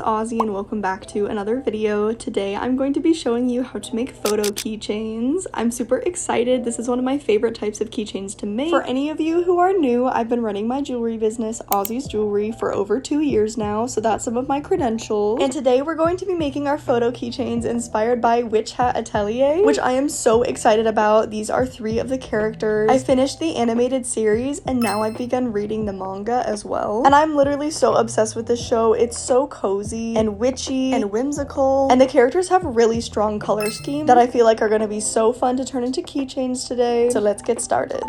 Ozzy and welcome back to another video. Today I'm going to be showing you how to make photo keychains. I'm super excited. This is one of my favorite types of keychains to make. For any of you who are new, I've been running my jewelry business, Ozzy's Jewelry, for over 2 years now, so that's some of my credentials. And today we're going to be making our photo keychains inspired by Witch Hat Atelier, which I am so excited about. These are 3 of the characters. I finished the animated series and now I've begun reading the manga as well. And I'm literally so obsessed with this show. It's so cozy and witchy and whimsical, and the characters have really strong color schemes that I feel like are going to be so fun to turn into keychains today. So let's get started.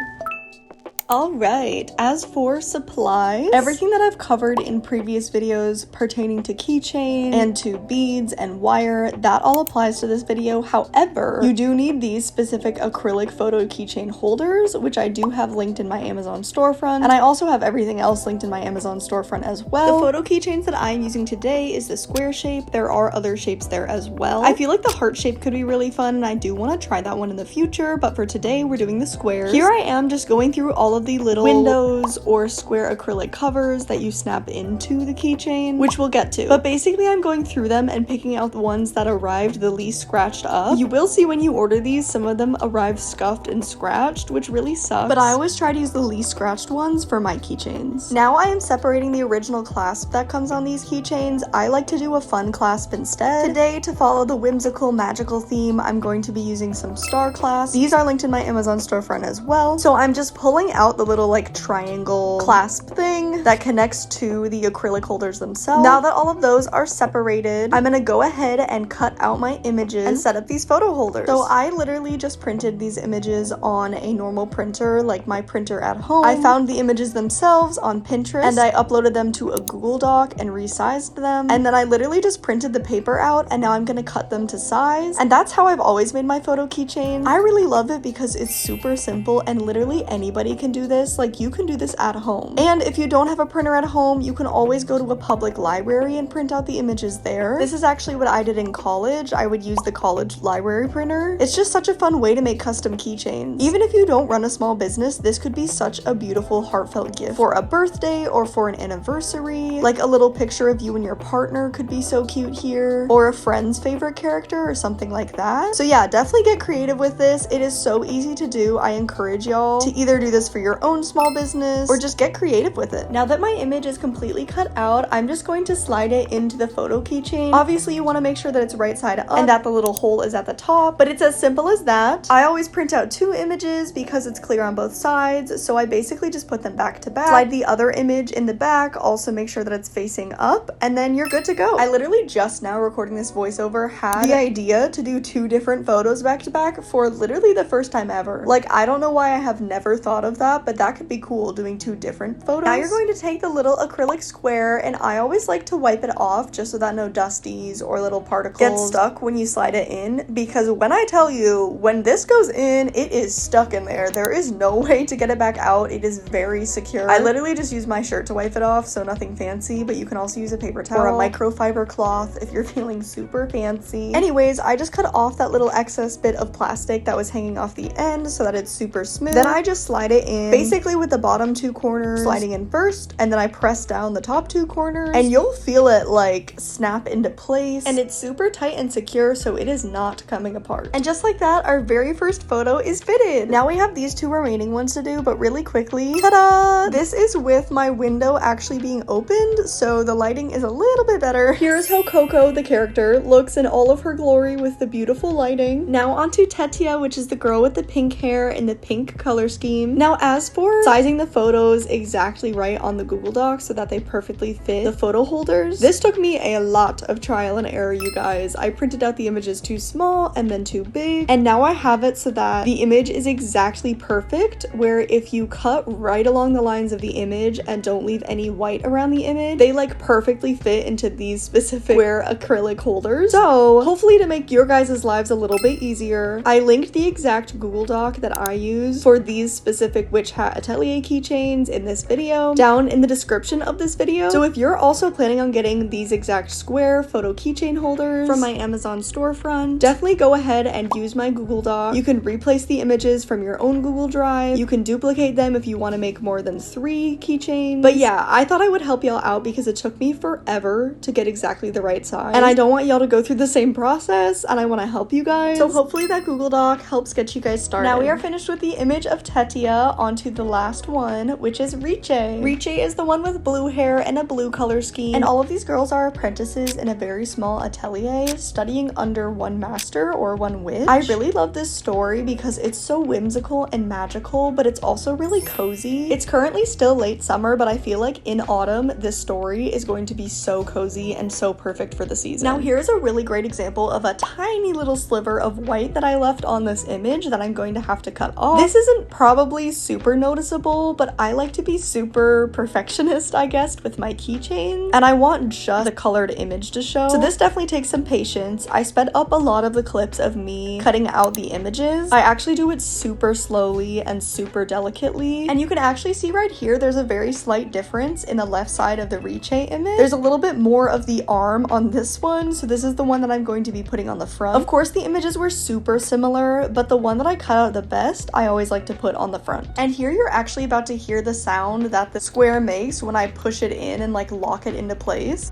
Alright, as for supplies, everything that I've covered in previous videos pertaining to keychain and to beads and wire, that all applies to this video. However, you do need these specific acrylic photo keychain holders, which I do have linked in my Amazon storefront, and I also have everything else linked in my Amazon storefront as well. The photo keychains that I'm using today is the square shape. There are other shapes there as well. I feel like the heart shape could be really fun, and I do want to try that one in the future, but for today we're doing the squares. Here I am just going through all of the little windows or square acrylic covers that you snap into the keychain, which we'll get to. But basically I'm going through them and picking out the ones that arrived the least scratched up. You will see when you order these, some of them arrive scuffed and scratched, which really sucks. But I always try to use the least scratched ones for my keychains. Now I am separating the original clasp that comes on these keychains. I like to do a fun clasp instead. Today, to follow the whimsical magical theme, I'm going to be using some star clasps. These are linked in my Amazon storefront as well. So I'm just pulling out the little like triangle clasp thing that connects to the acrylic holders themselves. Now that all of those are separated, I'm gonna go ahead and cut out my images and set up these photo holders. So I literally just printed these images on a normal printer, like my printer at home. I found the images themselves on Pinterest and I uploaded them to a Google Doc and resized them, and then I literally just printed the paper out, and now I'm gonna cut them to size. And that's how I've always made my photo keychain. I really love it because it's super simple and literally anybody can do this. Like, you can do this at home. And if you don't have a printer at home, you can always go to a public library and print out the images there. This is actually what I did in college. I would use the college library printer. It's just such a fun way to make custom keychains. Even if you don't run a small business, this could be such a beautiful heartfelt gift for a birthday or for an anniversary. Like a little picture of you and your partner could be so cute here, or a friend's favorite character or something like that. So yeah, definitely get creative with this. It is so easy to do. I encourage y'all to either do this for your own small business or just get creative with it. Now that my image is completely cut out, I'm just going to slide it into the photo keychain. Obviously you want to make sure that it's right side up and that the little hole is at the top, but it's as simple as that. I always print out 2 images because it's clear on both sides, so I basically just put them back to back, slide the other image in the back, also make sure that it's facing up, and then you're good to go. I literally just now recording this voiceover had the idea to do 2 different photos back to back for literally the first time ever. Like, I don't know why I have never thought of that, but that could be cool, doing 2 different photos. Now you're going to take the little acrylic square, and I always like to wipe it off just so that no dusties or little particles get stuck when you slide it in, because when I tell you, when this goes in, it is stuck in there. There is no way to get it back out. It is very secure. I literally just use my shirt to wipe it off, so nothing fancy, but you can also use a paper towel or a microfiber cloth if you're feeling super fancy. Anyways, I just cut off that little excess bit of plastic that was hanging off the end so that it's super smooth. Then I just slide it in, basically with the bottom 2 corners sliding in first, and then I press down the top 2 corners, and you'll feel it like snap into place, and it's super tight and secure, so it is not coming apart. And just like that, our very first photo is fitted. Now we have these 2 remaining ones to do, but really quickly, ta-da! This is with my window actually being opened, so the lighting is a little bit better. Here's how Coco, the character, looks in all of her glory with the beautiful lighting. Now onto Tetia, which is the girl with the pink hair and the pink color scheme. Now as for sizing the photos exactly right on the Google Doc so that they perfectly fit the photo holders, this took me a lot of trial and error, you guys. I printed out the images too small and then too big, and now I have it so that the image is exactly perfect, where if you cut right along the lines of the image and don't leave any white around the image, they like perfectly fit into these specific square acrylic holders. So hopefully to make your guys' lives a little bit easier, I linked the exact Google Doc that I use for these specific Witch Witch Hat Atelier keychains in this video down in the description of this video. So if you're also planning on getting these exact square photo keychain holders from my Amazon storefront, definitely go ahead and use my Google Doc. You can replace the images from your own Google Drive. You can duplicate them if you want to make more than 3 keychains. But yeah, I thought I would help y'all out because it took me forever to get exactly the right size, and I don't want y'all to go through the same process, and I want to help you guys. So hopefully that Google Doc helps get you guys started. Now we are finished with the image of Tetia. Onto the last one, which is Riche. Riche is the one with blue hair and a blue color scheme, and all of these girls are apprentices in a very small atelier studying under one master or one witch. I really love this story because it's so whimsical and magical, but it's also really cozy. It's currently still late summer, but I feel like in autumn this story is going to be so cozy and so perfect for the season. Now here's a really great example of a tiny little sliver of white that I left on this image that I'm going to have to cut off. This isn't probably super noticeable, but I like to be super perfectionist, I guess, with my keychains, and I want just the colored image to show. So this definitely takes some patience. I sped up a lot of the clips of me cutting out the images. I actually do it super slowly and super delicately, and you can actually see right here there's a very slight difference in the left side of the Riche image. There's a little bit more of the arm on this one, so this is the one that I'm going to be putting on the front. Of course the images were super similar, but the one that I cut out the best I always like to put on the front. And here you're actually about to hear the sound that the square makes when I push it in and like lock it into place.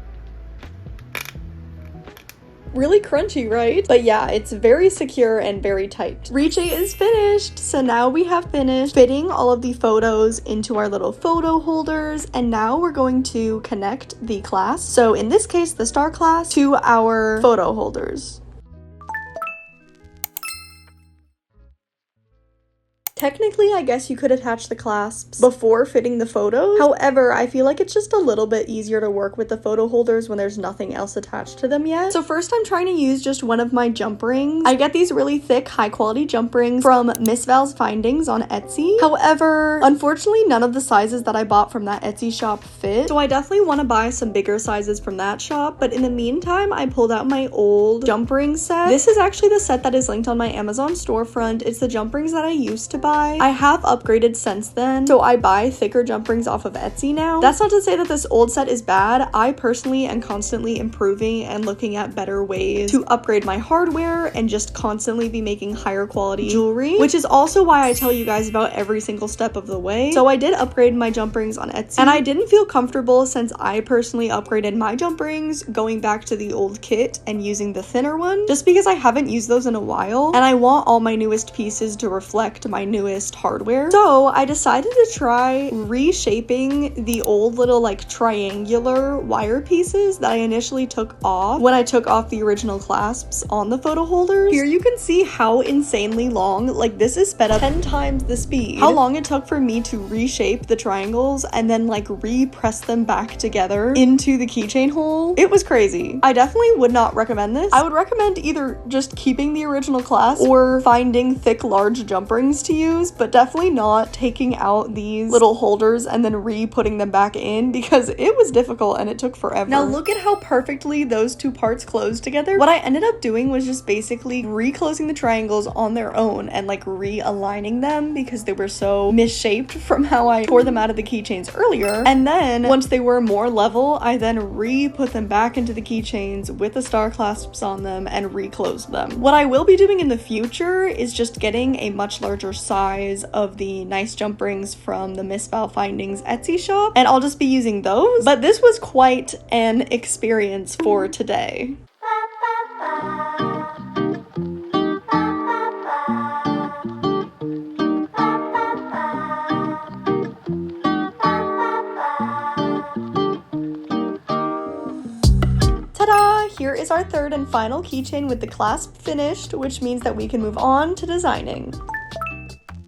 Really crunchy, right? But yeah, it's very secure and very tight. Riche is finished. So now we have finished fitting all of the photos into our little photo holders, and now we're going to connect the clasp, so in this case the star clasp, to our photo holders. Technically, I guess you could attach the clasps before fitting the photos. However, I feel like it's just a little bit easier to work with the photo holders when there's nothing else attached to them yet. So first I'm trying to use just one of my jump rings. I get these really thick, high quality jump rings from Miss Val's Findings on Etsy. However, unfortunately, none of the sizes that I bought from that Etsy shop fit. So I definitely want to buy some bigger sizes from that shop. But in the meantime, I pulled out my old jump ring set. This is actually the set that is linked on my Amazon storefront. It's the jump rings that I used to buy. I have upgraded since then, so I buy thicker jump rings off of Etsy now. That's not to say that this old set is bad. I personally am constantly improving and looking at better ways to upgrade my hardware and just constantly be making higher quality jewelry, which is also why I tell you guys about every single step of the way. So I did upgrade my jump rings on Etsy, and I didn't feel comfortable since I personally upgraded my jump rings going back to the old kit and using the thinner one, just because I haven't used those in a while and I want all my newest pieces to reflect my newest hardware. So I decided to try reshaping the old little like triangular wire pieces that I initially took off when I took off the original clasps on the photo holders. Here you can see how insanely long, like this is sped up 10 times the speed, how long it took for me to reshape the triangles and then like re-press them back together into the keychain hole. It was crazy. I definitely would not recommend this. I would recommend either just keeping the original clasp or finding thick large jump rings to use, but definitely not taking out these little holders and then re-putting them back in, because it was difficult and it took forever. Now look at how perfectly those two parts closed together. What I ended up doing was just basically reclosing the triangles on their own and like realigning them because they were so misshaped from how I tore them out of the keychains earlier. And then once they were more level, I then re-put them back into the keychains with the star clasps on them and reclosed them. What I will be doing in the future is just getting a much larger size of the nice jump rings from the Miss Val Findings Etsy shop, and I'll just be using those. But this was quite an experience for today. Ta-da! Here is our third and final keychain with the clasp finished, which means that we can move on to designing.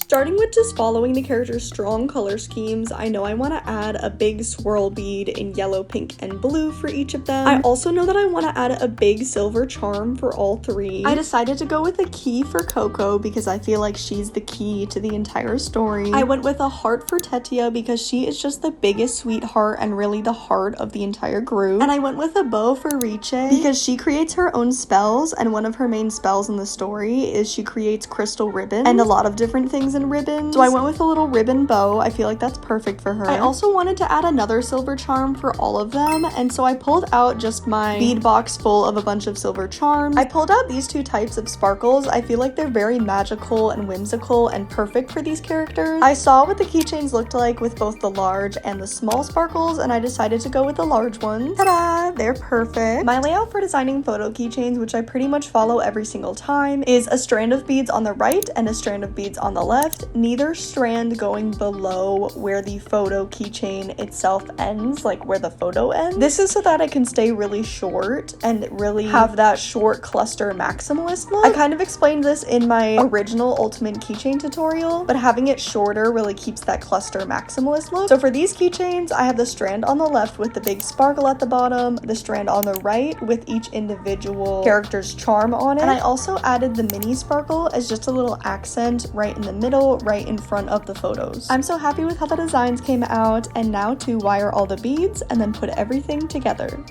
Starting with just following the character's strong color schemes, I know I want to add a big swirl bead in yellow, pink, and blue for each of them. I also know that I want to add a big silver charm for all three. I decided to go with a key for Coco because I feel like she's the key to the entire story. I went with a heart for Tetia because she is just the biggest sweetheart and really the heart of the entire group. And I went with a bow for Riche because she creates her own spells, and one of her main spells in the story is she creates crystal ribbon and a lot of different things in almond ribbons. So I went with a little ribbon bow. I feel like that's perfect for her. I also wanted to add another silver charm for all of them, and so I pulled out just my bead box full of a bunch of silver charms. I pulled out these two types of sparkles. I feel like they're very magical and whimsical and perfect for these characters. I saw what the keychains looked like with both the large and the small sparkles, and I decided to go with the large ones. Ta-da! They're perfect. My layout for designing photo keychains, which I pretty much follow every single time, is a strand of beads on the right and a strand of beads on the left, neither strand going below where the photo keychain itself ends, like where the photo ends. This is so that it can stay really short and really have that short cluster maximalist look. I kind of explained this in my original ultimate keychain tutorial, but having it shorter really keeps that cluster maximalist look. So for these keychains, I have the strand on the left with the big sparkle at the bottom, the strand on the right with each individual character's charm on it, and I also added the mini sparkle as just a little accent right in the middle, right in front of the photos. I'm so happy with how the designs came out, and now to wire all the beads and then put everything together.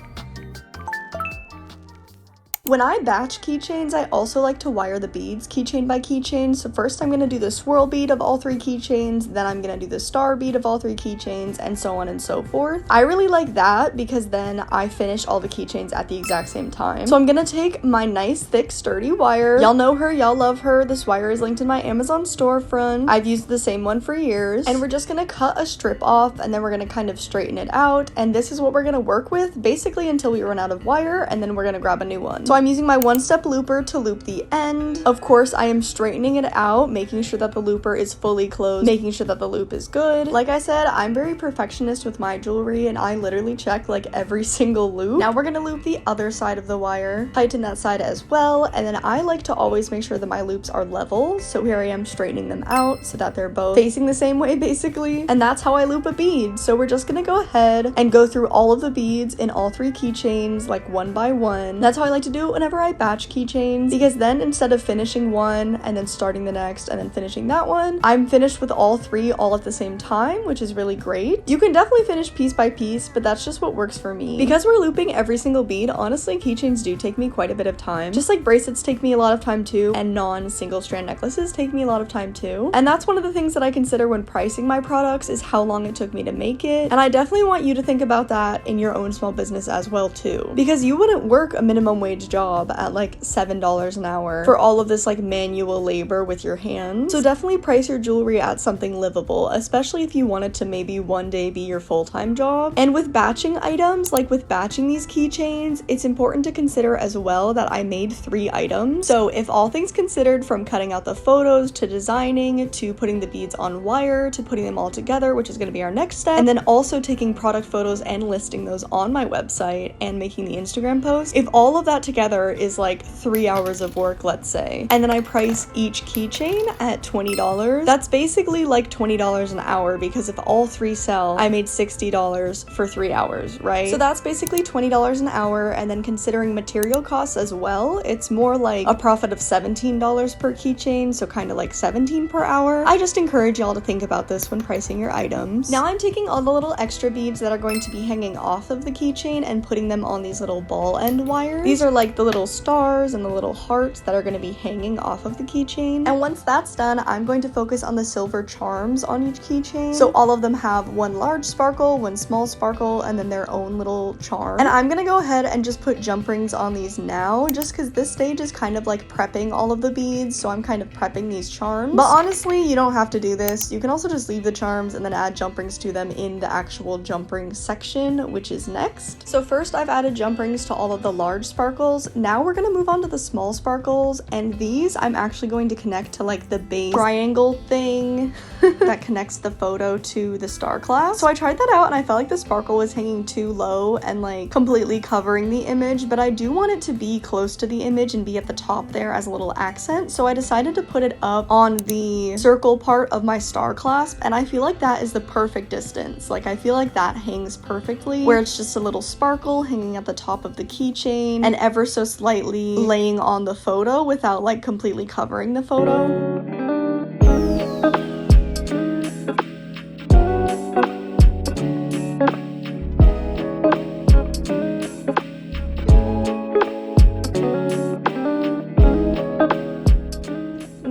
When I batch keychains, I also like to wire the beads keychain by keychain. So first I'm going to do the swirl bead of all three keychains, then I'm going to do the star bead of all three keychains, and so on and so forth. I really like that because then I finish all the keychains at the exact same time. So I'm going to take my nice thick sturdy wire. Y'all know her, y'all love her. This wire is linked in my Amazon storefront. I've used the same one for years. And we're just going to cut a strip off, and then we're going to kind of straighten it out. And this is what we're going to work with basically until we run out of wire, and then we're going to grab a new one. So I'm using my one-step looper to loop the end. Of course, I am straightening it out, making sure that the looper is fully closed, making sure that the loop is good. Like I said, I'm very perfectionist with my jewelry, and I literally check like every single loop. Now we're gonna loop the other side of the wire, tighten that side as well, and then I like to always make sure that my loops are level. So here I am straightening them out so that they're both facing the same way basically, and that's how I loop a bead. So we're just gonna go ahead and go through all of the beads in all three keychains like one by one. That's how I like to do it whenever I batch keychains, because then instead of finishing one and then starting the next and then finishing that one, I'm finished with all three all at the same time, which is really great. You can definitely finish piece by piece, but that's just what works for me. Because we're looping every single bead, honestly, keychains do take me quite a bit of time. Just like bracelets take me a lot of time too, and non-single strand necklaces take me a lot of time too. And that's one of the things that I consider when pricing my products is how long it took me to make it. And I definitely want you to think about that in your own small business as well too, because you wouldn't work a minimum wage job at like $7 an hour for all of this like manual labor with your hands. So definitely price your jewelry at something livable, especially if you want it to maybe one day be your full-time job. And with batching items, like with batching these keychains, it's important to consider as well that I made 3 items. So if all things considered, from cutting out the photos to designing to putting the beads on wire to putting them all together, which is going to be our next step, and then also taking product photos and listing those on my website and making the Instagram post, if all of that together is like 3 hours of work, let's say, and then I price each keychain at $20, that's basically like $20 an hour, because if all 3 sell, I made $60 for 3 hours, right? So that's basically $20 an hour, and then considering material costs as well, it's more like a profit of $17 per keychain, so kind of like $17 per hour. I just encourage y'all to think about this when pricing your items. Now I'm taking all the little extra beads that are going to be hanging off of the keychain and putting them on these little ball end wires. These are like the little stars and the little hearts that are going to be hanging off of the keychain. And once that's done, I'm going to focus on the silver charms on each keychain. So all of them have one large sparkle, one small sparkle, and then their own little charm. And I'm gonna go ahead and just put jump rings on these now, just because this stage is kind of like prepping all of the beads, so I'm kind of prepping these charms. But honestly, you don't have to do this. You can also just leave the charms and then add jump rings to them in the actual jump ring section, which is next. So first I've added jump rings to all of the large sparkles. Now we're gonna move on to the small sparkles, and these I'm actually going to connect to like the base triangle thing that connects the photo to the star clasp. So I tried that out and I felt like the sparkle was hanging too low and like completely covering the image, but I do want it to be close to the image and be at the top there as a little accent. So I decided to put it up on the circle part of my star clasp, and I feel like that is the perfect distance. Like I feel like that hangs perfectly, where it's just a little sparkle hanging at the top of the keychain and ever so slightly laying on the photo without like completely covering the photo.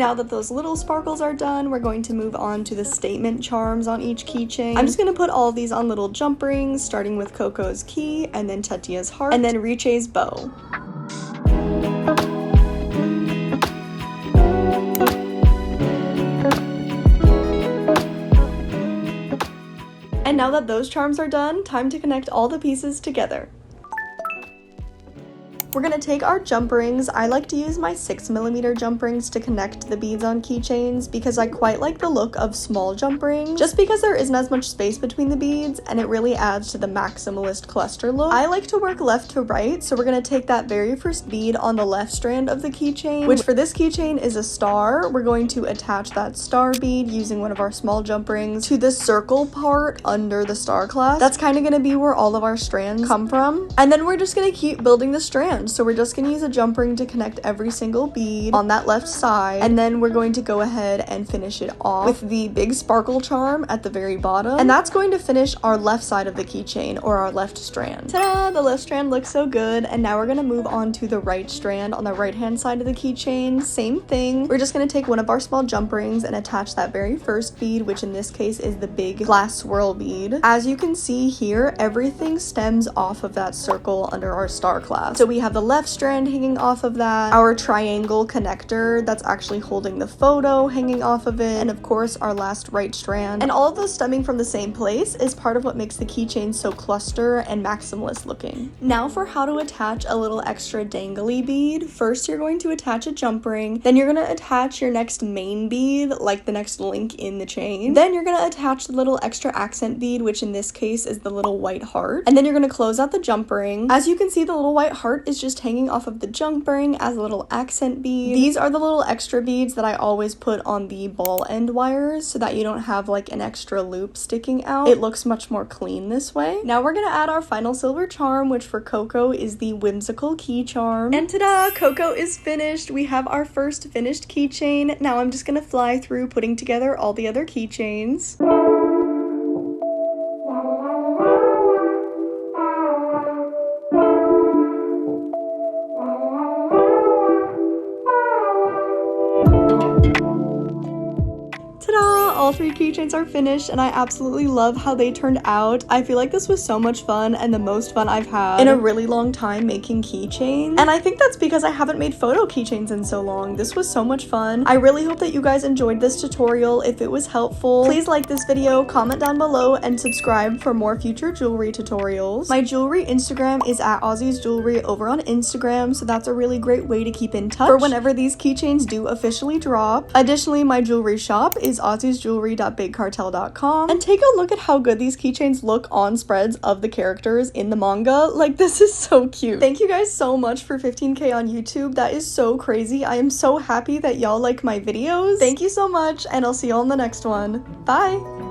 Now that those little sparkles are done, we're going to move on to the statement charms on each keychain. I'm just going to put all these on little jump rings, starting with Coco's key, and then Tetia's heart, and then Riche's bow. And now that those charms are done, time to connect all the pieces together. We're gonna take our jump rings. I like to use my 6mm jump rings to connect the beads on keychains because I quite like the look of small jump rings, just because there isn't as much space between the beads and it really adds to the maximalist cluster look. I like to work left to right, so we're gonna take that very first bead on the left strand of the keychain, which for this keychain is a star. We're going to attach that star bead using one of our small jump rings to the circle part under the star clasp. That's kind of gonna be where all of our strands come from. And then we're just gonna keep building the strands. So we're just going to use a jump ring to connect every single bead on that left side, and then we're going to go ahead and finish it off with the big sparkle charm at the very bottom, and that's going to finish our left side of the keychain, or our left strand. Ta-da! The left strand looks so good, and now we're going to move on to the right strand on the right hand side of the keychain. Same thing. We're just going to take one of our small jump rings and attach that very first bead, which in this case is the big glass swirl bead. As you can see here, everything stems off of that circle under our star clasp. So we have the left strand hanging off of that, our triangle connector that's actually holding the photo hanging off of it, and of course our last right strand. And all of those stemming from the same place is part of what makes the keychain so cluster and maximalist looking. Now for how to attach a little extra dangly bead. First you're going to attach a jump ring, then you're going to attach your next main bead, like the next link in the chain. Then you're going to attach the little extra accent bead, which in this case is the little white heart. And then you're going to close out the jump ring. As you can see, the little white heart is just hanging off of the jump ring as a little accent bead. These are the little extra beads that I always put on the ball end wires so that you don't have like an extra loop sticking out. It looks much more clean this way. Now we're gonna add our final silver charm, which for Coco is the whimsical key charm. And ta-da! Coco is finished. We have our first finished keychain. Now I'm just gonna fly through putting together all the other keychains. All 3 keychains are finished and I absolutely love how they turned out. I feel like this was so much fun and the most fun I've had in a really long time making keychains. And I think that's because I haven't made photo keychains in so long. This was so much fun. I really hope that you guys enjoyed this tutorial. If it was helpful, please like this video, comment down below, and subscribe for more future jewelry tutorials. My jewelry Instagram is at Aussie's Jewelry over on Instagram, so that's a really great way to keep in touch for whenever these keychains do officially drop. Additionally, my jewelry shop is aussiesjewelry.bigcartel.com, and take a look at how good these keychains look on spreads of the characters in the manga. Like, this is so cute. Thank you guys so much for 15K on YouTube. That is so crazy. I am so happy that y'all like my videos. Thank you so much, and I'll see y'all in the next one. Bye!